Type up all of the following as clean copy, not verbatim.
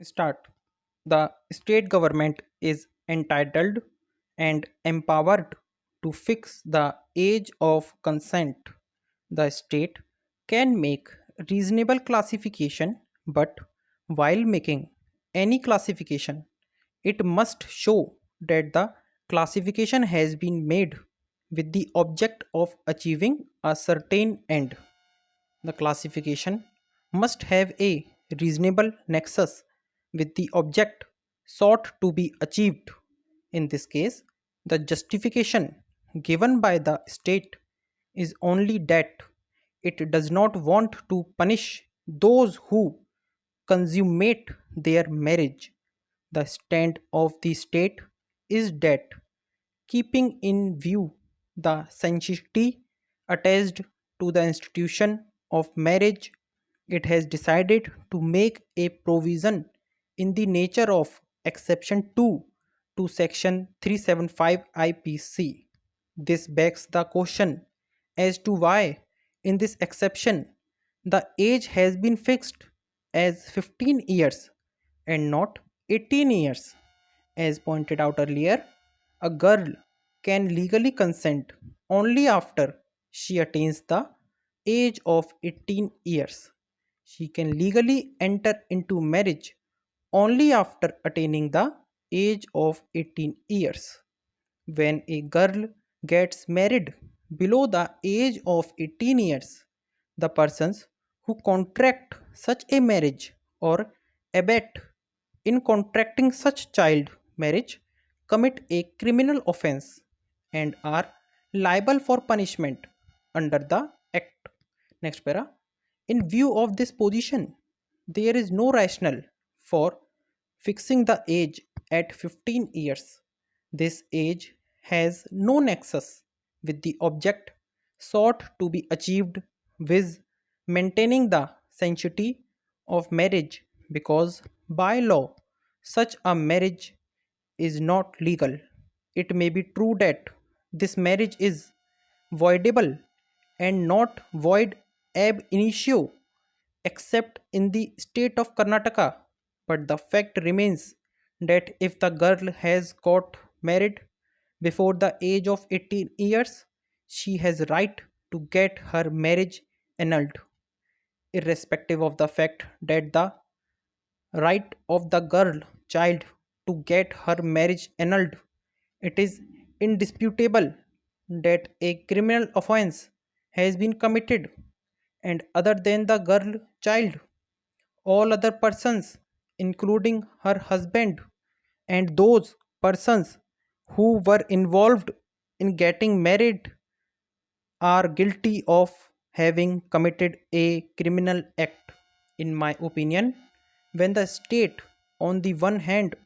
Start. The state government is entitled and empowered to fix the age of consent. The state can make reasonable classification, but while making any classification, it must show that the classification has been made with the object of achieving a certain end. The classification must have a reasonable nexus with the object sought to be achieved. In this case, the justification given by the state is only that it does not want to punish those who consummate their marriage. The stand of the state is that, keeping in view the sanctity attached to the institution of marriage, it has decided to make a provision in the nature of exception 2 to section 375 IPC. This begs the question as to why, in this exception, the age has been fixed as 15 years and not 18 years. As pointed out earlier, a girl can legally consent only after she attains the age of 18 years. She can legally enter into marriage only after attaining the age of 18 years. When a girl gets married below the age of 18 years, the persons who contract such a marriage or abet in contracting such child marriage commit a criminal offense and are liable for punishment under the act. Next para. In view of this position, there is no rationale for fixing the age at 15 years. This age has no nexus with the object sought to be achieved, with maintaining the sanctity of marriage, because by law such a marriage is not legal. It may be true that this marriage is voidable and not void ab initio except in the state of Karnataka. But the fact remains that if the girl has got married before the age of 18 years, she has right to get her marriage annulled, irrespective of the fact that the right of the girl child to get her marriage annulled. It is indisputable that a criminal offense has been committed, and other than the girl child, all other persons, including her husband and those persons who were involved in getting married, are guilty of having committed a criminal act. In my opinion, when the state, on the one hand,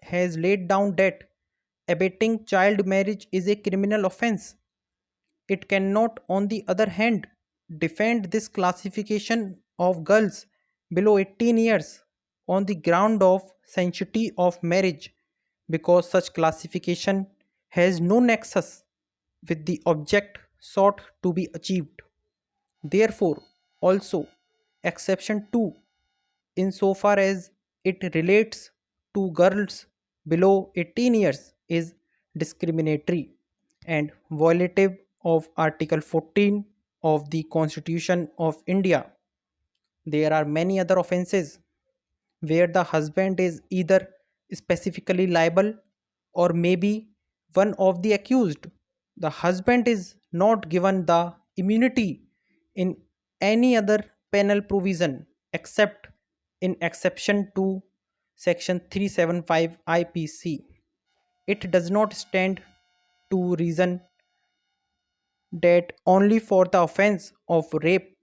has laid down that abetting child marriage is a criminal offense, it cannot, on the other hand, defend this classification of girls below 18 years on the ground of sanctity of marriage, because such classification has no nexus with the object sought to be achieved. Therefore, also, exception 2, insofar as it relates to girls below 18 years, is discriminatory and violative of Article 14 of the Constitution of India. There are many other offences where the husband is either specifically liable or maybe one of the accused. The husband is not given the immunity in any other penal provision except in exception to section 375 IPC. It does not stand to reason that only for the offense of rape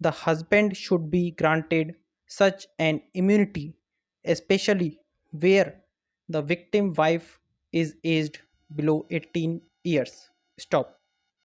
the husband should be granted such an immunity, especially where the victim wife is aged below 18 years. Stop.